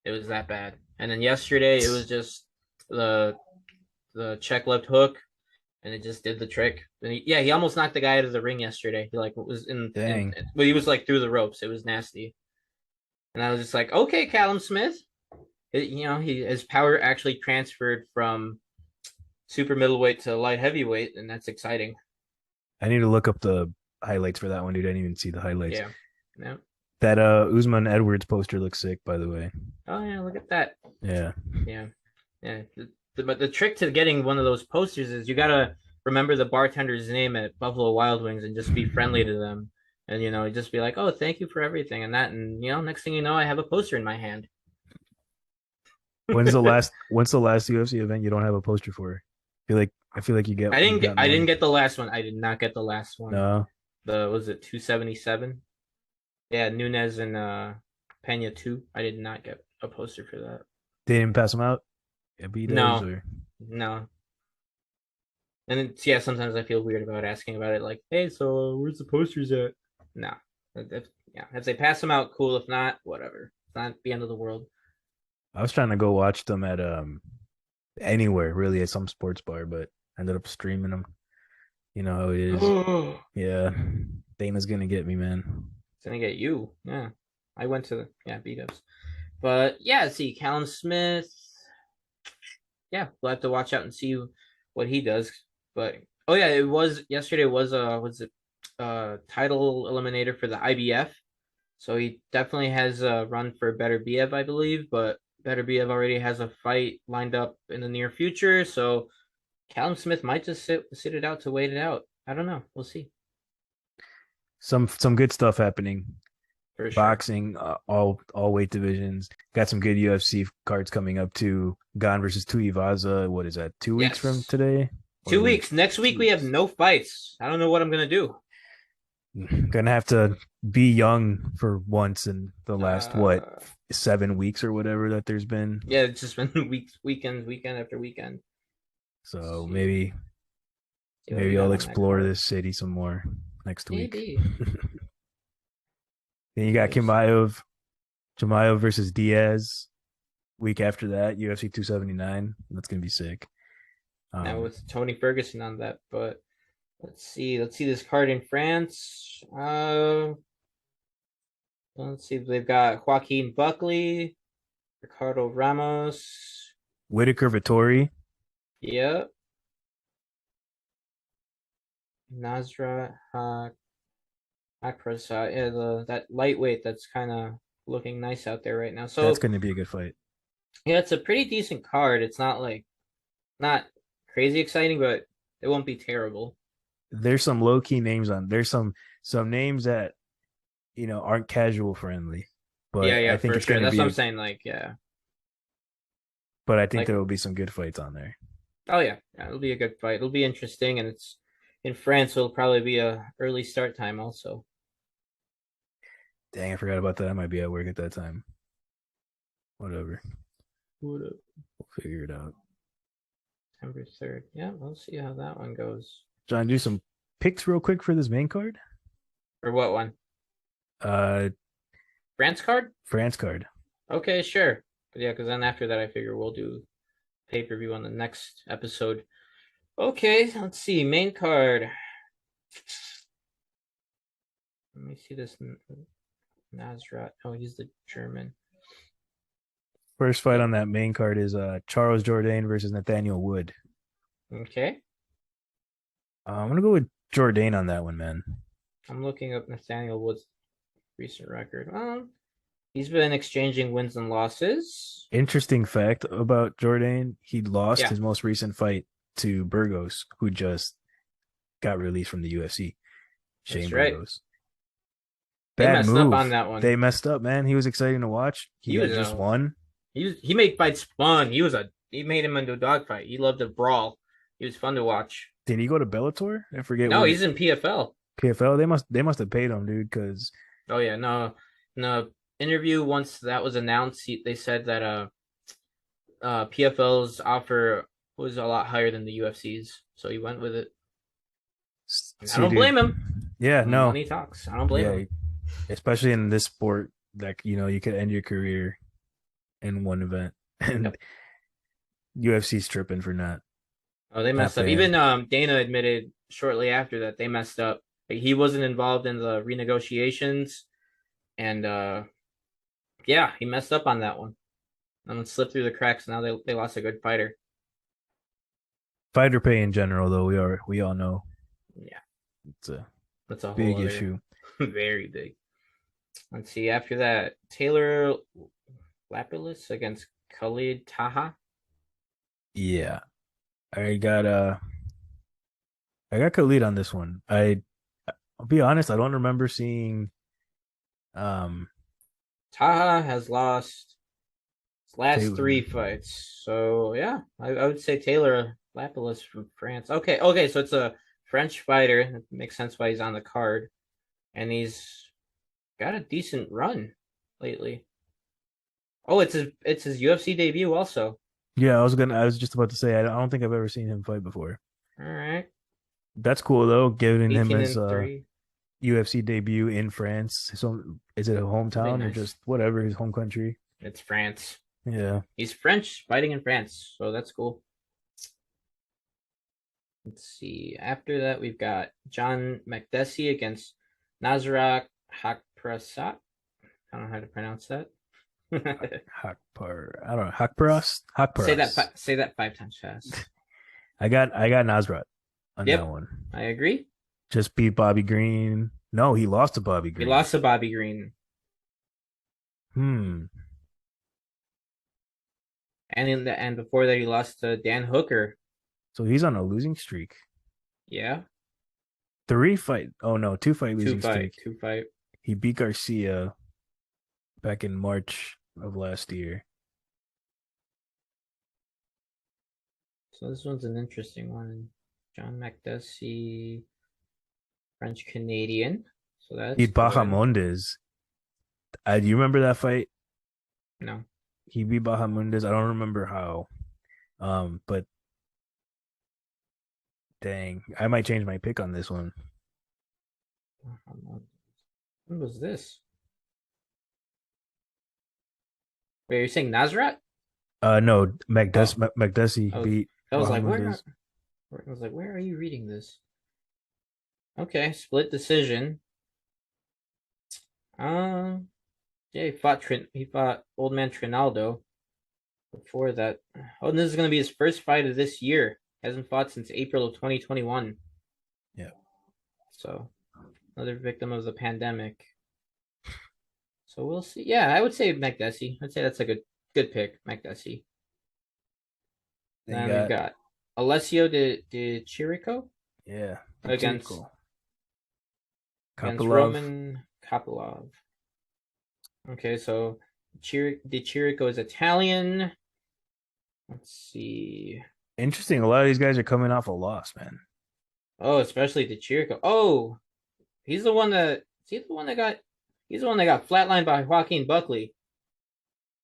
It was that bad. And then yesterday it was just the check left hook, and it just did the trick. And he almost knocked the guy out of the ring yesterday. He like was Dang. but he was like through the ropes. It was nasty. And I was just like, okay, Callum Smith. His power actually transferred from super middleweight to light heavyweight, and that's exciting. I need to look up the highlights for that one, dude. I didn't even see the highlights. Yeah. Yeah. That Usman Edwards poster looks sick, by the way. Oh yeah, look at that. Yeah. Yeah. Yeah. But the trick to getting one of those posters is you gotta remember the bartender's name at Buffalo Wild Wings and just be friendly to them. And just be like, oh, thank you for everything and that. And next thing you know, I have a poster in my hand. When's the last UFC event you don't have a poster for? I feel like you get I didn't get the last one. I did not get the last one. No. Was it 277? Yeah, Nunes and Pena 2. I did not get a poster for that. They didn't pass them out? No. No. And sometimes I feel weird about asking about it, like, hey, so where's the posters at? No. If they pass them out, cool. If not, whatever. It's not the end of the world. I was trying to go watch them at anywhere, really, at some sports bar, but ended up streaming them. You know how it is. Yeah. Dana's gonna get me, man. It's gonna get you. Yeah. I went to beat-ups. But see, Callum Smith. Yeah, we'll have to watch out and see what he does. But it was yesterday was title eliminator for the IBF. So he definitely has a run for Beterbiev, I believe, but Beterbiev already has a fight lined up in the near future. So Callum Smith might just sit it out to wait it out. I don't know. We'll see. Some good stuff happening. For sure. Boxing, all weight divisions. Got some good UFC cards coming up too. Gane versus Tuivasa. What is that? 2 weeks from today? 2 weeks. Next week we have no fights. I don't know what I'm gonna do. Gonna have to be young for once in the last 7 weeks or whatever that there's been. Yeah, it's just been weekend after weekend. So maybe I'll explore this city some more next week. Then you got Chimaev versus Diaz. Week after that, UFC 279. That's gonna be sick. Now with Tony Ferguson on that, but let's see this card in France. Let's see. They've got Joaquin Buckley, Ricardo Ramos, Whittaker Vettori. Yep. Nasrat Akrasat. Yeah, that lightweight that's kind of looking nice out there right now. So that's going to be a good fight. Yeah, it's a pretty decent card. It's not crazy exciting, but it won't be terrible. There's some low key names on. There's some names that aren't casual friendly. But I think it's sure. That's what I'm saying. But I think there will be some good fights on there. Oh yeah, it'll be a good fight. It'll be interesting, and it's in France, so it'll probably be a early start time also. Dang, I forgot about that. I might be at work at that time. Whatever. We'll figure it out. September 3rd. Yeah, we'll see how that one goes. John, do some picks real quick for this main card. For what one? France card? France card. Okay, sure. But yeah, because then after that, I figure we'll do pay-per-view on the next episode. Okay, let's see. Main card. Let me see this. Nasrat. Oh, he's the German. First fight on that main card is Charles Jourdain versus Nathaniel Wood. Okay. I'm going to go with Jourdain on that one, man. I'm looking up Nathaniel Wood's recent record. He's been exchanging wins and losses. Interesting fact about Jourdain, he lost his most recent fight to Burgos, who just got released from the UFC. Shane Burgos. Bad move. Up on that one. They messed up, man. He was exciting to watch. He had just won. He made fights fun. He made him into a dogfight. He loved to brawl. He was fun to watch. Did he go to Bellator? I forget No, where. he's in PFL. PFL. They must have paid him, dude. Because Oh yeah, no, no interview once that was announced. They said that PFL's offer was a lot higher than the UFC's, so he went with it. And I see, don't dude. blame him. Yeah, no, Money talks. I don't blame yeah, him. especially in this sport, like you could end your career in one event, and Yep. UFC's tripping for Oh, they not messed up. paying. Even Dana admitted shortly after that they messed up. Like, he wasn't involved in the renegotiations, and yeah, he messed up on that one. And it slipped through the cracks. Now they lost a good fighter. Fighter pay in general, though, we all know Yeah, it's a that's a whole big other issue. very big. Let's see. After that, Taylor Lapilus against Khalid Taha. Yeah, I got I got Khalid on this one. I'll be honest, I don't remember seeing um Taha has lost his last Taylor. three fights. So yeah, I would say Taylor Lapilus from France. Okay, so it's a French fighter. It makes sense why he's on the card. And he's got a decent run lately. Oh, it's his UFC debut also. Yeah, I was just about to say I don't think I've ever seen him fight before. All right. That's cool though, giving him 18 his and 3. UFC debut in France. So is it a Very hometown or nice. just whatever his home country? It's France. Yeah. He's French fighting in France, so that's cool. Let's see. After that, we've got John Makdessi against Nasrat Hakprasat. I don't know how to pronounce that. Hakpar. I don't know. Hakparas? say that. Hakparas. Say that 5 times fast. I got Nasrat on that Yep, one. I agree. Just beat Bobby Green. No, he lost to Bobby He Green. lost to Bobby Green, Hmm. and before that, he lost to Dan Hooker. So he's on a losing streak. Yeah, Oh no, two fight two losing fight, streak. two fight. He beat Garcia back in March of last year. So this one's an interesting one. John Makdessi, French Canadian. So that's Beat good. Bahamondes. Do you remember that fight? No. He beat Bahamondes. I don't remember how. But dang, I might change my pick on this one. When was this? Wait, you're saying Nasrat? No, Oh, McDussey beat I was like, Bahamondes. where are you reading this? Okay, split decision. Yeah, he fought old man Trinaldo before that. Oh, and this is gonna be his first fight of this year. Hasn't fought since April of 2021. Yeah. So another victim of the pandemic. So we'll see. Yeah, I would say McDessie. I'd say that's a good pick, McDessie. Then you Then we've got got Alessio de Chirico yeah, against Pacheco, against Kopylov. Roman Kopylov. Okay, so de Chirico is Italian. Let's see. Interesting. A lot of these guys are coming off a loss, man. Oh, especially de Chirico. Oh, he's the one that. Is he the one that got? He's the one that got flatlined by Joaquin Buckley.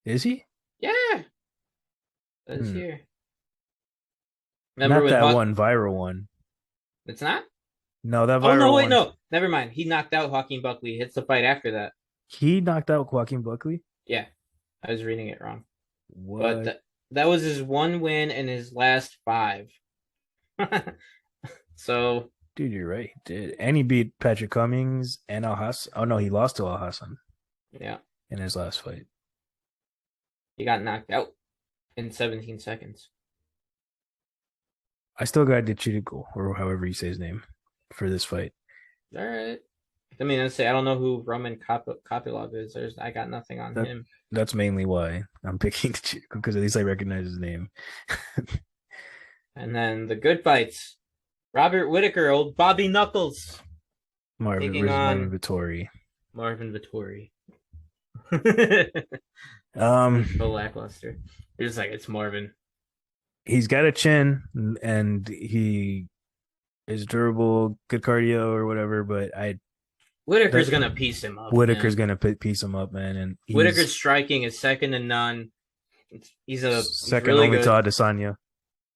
Is he? Yeah, that's Hmm. here. Remember Not when that Hawk? one viral one. It's not. No, that Oh no, viral wait, one. no, never mind. He knocked out Joaquin Buckley. Hits the fight after that. He knocked out Joaquin Buckley. Yeah, I was reading it wrong. But What? that was his one win in his last 5. So Dude, you're right. He did. And he beat Patrick Cummings and Al Hassan. Oh no, he lost to Al Hassan yeah, in his last fight. he got knocked out in 17 seconds. I still got Dichirico, or however you say his name, for this fight. All right. I mean, I say I don't know who Roman Kopylov is. I got nothing on That him. that's mainly why I'm picking Dichirico, because at least I recognize his name. And then the good fights. Robert Whittaker, old Bobby Knuckles, Marvin taking versus Marvin on Vettori. Marvin Vettori. Um, So lackluster. You're just like, it's Marvin. he's got a chin, and he is durable, good cardio or whatever, but I Whittaker's that gonna piece him up, Whittaker's man. gonna piece him up, man, and he's Whittaker's striking is second to none. He's second really only to good. Adesanya.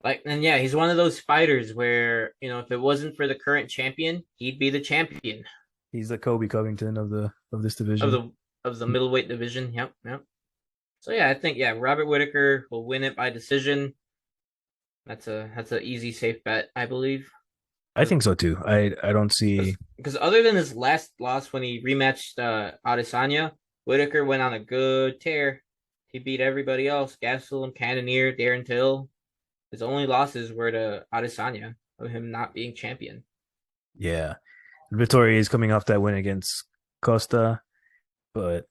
Like, and yeah, he's one of those fighters where, if it wasn't for the current champion, he'd be the champion He's the Kobe Covington of this of division. the middleweight division. Yep, yep. So yeah, I think Robert Whittaker will win it by decision. That's a easy safe bet, I believe. I think so too. I don't see. Because other than his last loss when he rematched Adesanya, Whittaker went on a good tear. He beat everybody else: Gastelum, Cannonier, Darren Till. His only losses were to Adesanya of him not being champion. Yeah, Vettori is coming off that win against Costa, but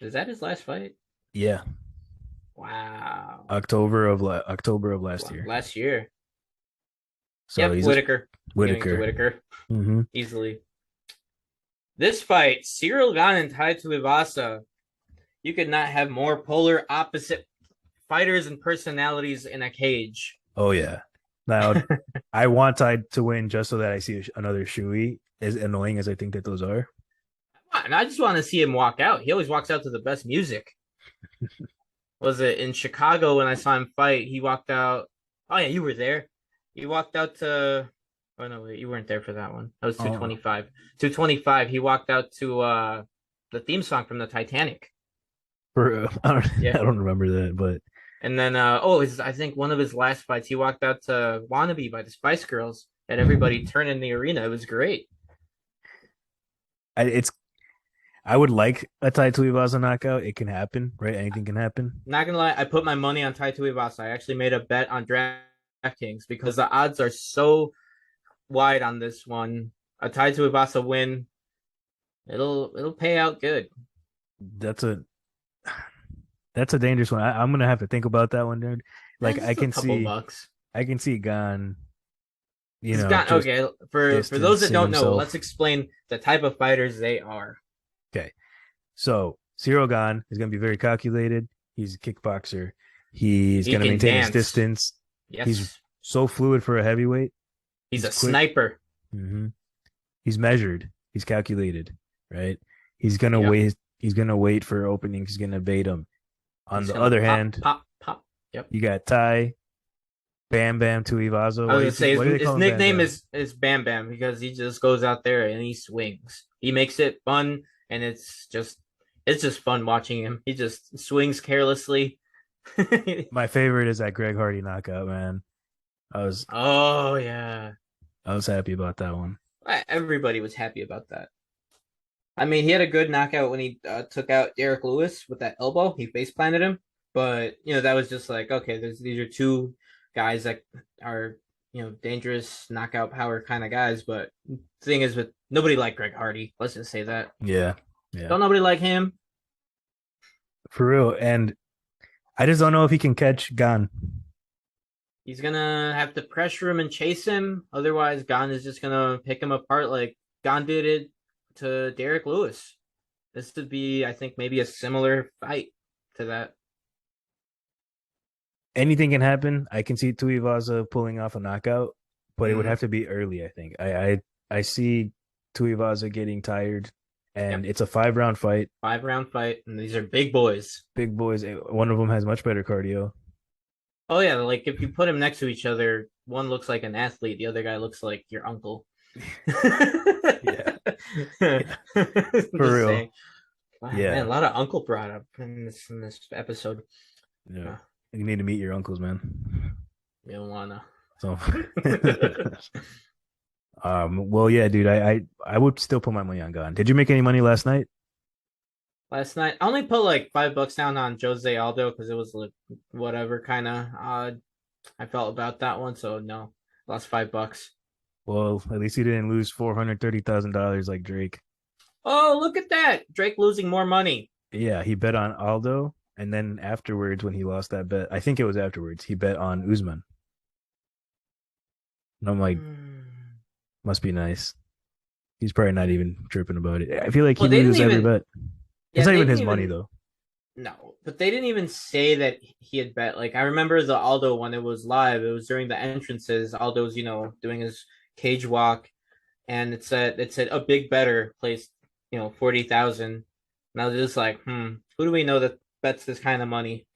Is that his last fight? yeah, Wow. October of last year. Last year. So Yep, he's Whittaker. Giving it to Whittaker. Whittaker Hmm. easily. This fight, Cyril Gane and Tai Tuivasa. You could not have more polar opposite fighters and personalities in a cage. Oh yeah. Now I want Tide to win just so that I see another Shui. As annoying as I think that those are. And I just want to see him walk out. He always walks out to the best music. Was it in Chicago when I saw him fight? He walked out. Oh yeah, you were there. He walked out to. Oh no, wait, you weren't there for that one. That was Oh, 225. 225. He walked out to the theme song from the Titanic. I Yeah. don't remember that, but And then I think one of his last fights, he walked out to "Wannabe" by the Spice Girls, and everybody turned in the arena. It was great. it's I would like a Tai Tuivasa knockout. It can happen, right? Anything can happen. Not gonna lie, I put my money on Tai Tuivasa. I actually made a bet on DraftKings because the odds are so wide on this one. A Tai Tuivasa win, it'll pay out good. That's a that's a dangerous one. I'm gonna have to think about that one, dude. Like It's a couple bucks. I can see Gon, It's got just okay. For those that distancing don't know, let's himself. explain the type of fighters they are. Okay. So Cyril Gane is going to be very calculated. He's a kickboxer. He's He going to can maintain his dance. distance. He's Yes, so fluid for a heavyweight. he's He's a quick. sniper. Hmm. He's measured. He's calculated. Right. He's gonna Yep. wait. He's gonna wait for openings. He's gonna bait him. On He's the gonna other pop, hand, pop, pop. Yep. you got Ty Bam Bam Tuivasa. I was gonna say Why do they his call him Bam nickname Bam? is Bam Bam because he just goes out there and he swings. He makes it fun, and it's just fun watching him. He just swings carelessly. My favorite is that Greg Hardy knockout, man. I was Oh yeah, I was happy about that one. everybody was happy about that. I mean, he had a good knockout when he took out Derek Lewis with that elbow. He face planted him, but that was just like, okay, these are two guys that are dangerous knockout power kind of guys. But the thing is, with nobody like Greg Hardy. Let's just say that. Yeah, yeah, Don't nobody like him. for real. And I just don't know if he can catch Gon. He's gonna have to pressure him and chase him. Otherwise, Gon is just gonna pick him apart like Gon did it to Derek Lewis. This would be, I think, maybe a similar fight to that. Anything can happen. I can see Tuivasa pulling off a knockout, but it would Mm-hmm. have to be early. I think. I see Tuivasa getting tired, and Yep. it's a 5 round fight. 5 round fight, and these are big boys. Big boys. One of them has much better cardio. Oh yeah, like if you put them next to each other, one looks like an athlete, the other guy looks like your uncle. Yeah, yeah, Just for real. saying. Wow, man, Yeah, a lot of uncle brought up in this episode. yeah. Uh, You need to meet your uncles, man. you don't wanna. So, well, yeah, dude. I would still put my money on Gon. Did you make any money last night? Last night, I only put like $5 down on Jose Aldo because it was like whatever kind of odd I felt about that one. So no, lost $5. Well, at least you didn't lose $430,000 like Drake. Oh, look at that! Drake losing more money. Yeah, he bet on Aldo, and then afterwards, when he lost that bet, I think it was afterwards, he bet on Usman. And I'm like, must be nice. He's probably not even tripping about it. I feel like he Well, they didn't loses every even. bet. Yeah, It's not they even didn't his money even. though. No, but they didn't even say that he had bet. Like I remember the Aldo one. It was live. It was during the entrances. Aldo's doing his Cage Walk, and it said a big better placed 40,000. And I was just like, who do we know that bets this kind of money?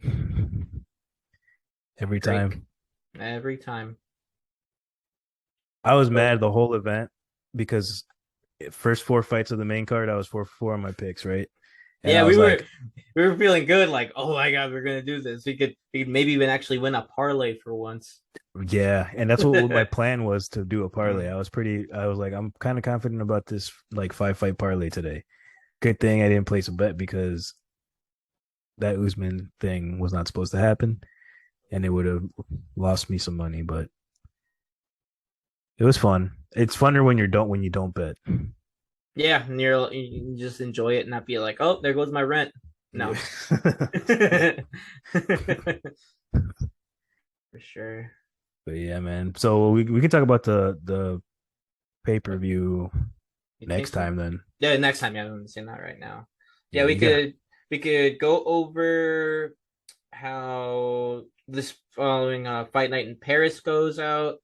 Every Great, time. every time. I was So mad the whole event because first four fights of the main card, I was 4 for 4 on my picks, right? And yeah, I we was were like, we were feeling good, like, oh my god, we're gonna do this. We could maybe even actually win a parlay for once. yeah. And that's what my plan was, to do a parlay. Mm. I was like, I'm kind of confident about this like 5 fight parlay today. Good thing I didn't place a bet because that Usman thing was not supposed to happen and it would have lost me some money, but it was fun. It's funner when you don't bet. Yeah, and you can just enjoy it and not be like, oh, there goes my rent. Yeah. No. For sure. But yeah, man. So we can talk about the pay-per-view You think next so? time then. Yeah, next time. Yeah, I'm saying that right now. Yeah, Yeah, we you got could go over how this following fight night in Paris goes out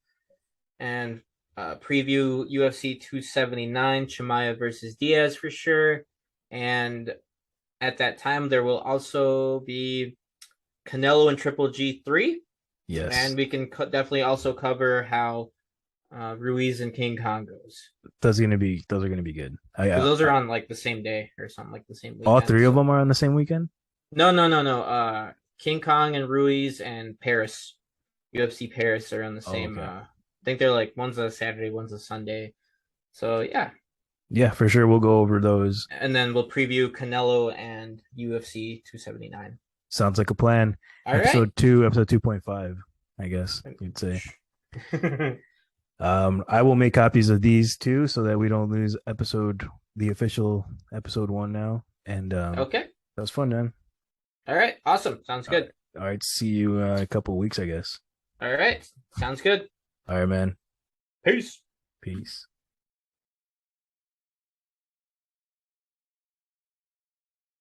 and preview UFC 279 Chimaev versus Diaz for sure. And at that time, there will also be Canelo and Triple G3, and yes. we can definitely also cover how Ruiz and King Kong goes, Those are gonna be good. because those are on like the same day or something, like the same All weekend. three of So them are on the same weekend? no, no, no, no. King Kong and Ruiz and Paris, UFC Paris are on the Oh, same. okay. I think they're like one's a Saturday, one's a Sunday. So yeah, Yeah, for sure. We'll go over those. and then we'll preview Canelo and UFC 279. Sounds like a plan. All right. Episode 2.5, I guess you'd say. I will make copies of these too so that we don't lose the official episode 1 now. And Okay. that was fun, man. All right. Awesome. Sounds All right. good. All right. See you in a couple of weeks, I guess. All right. Sounds good. All right, man. Peace. Peace.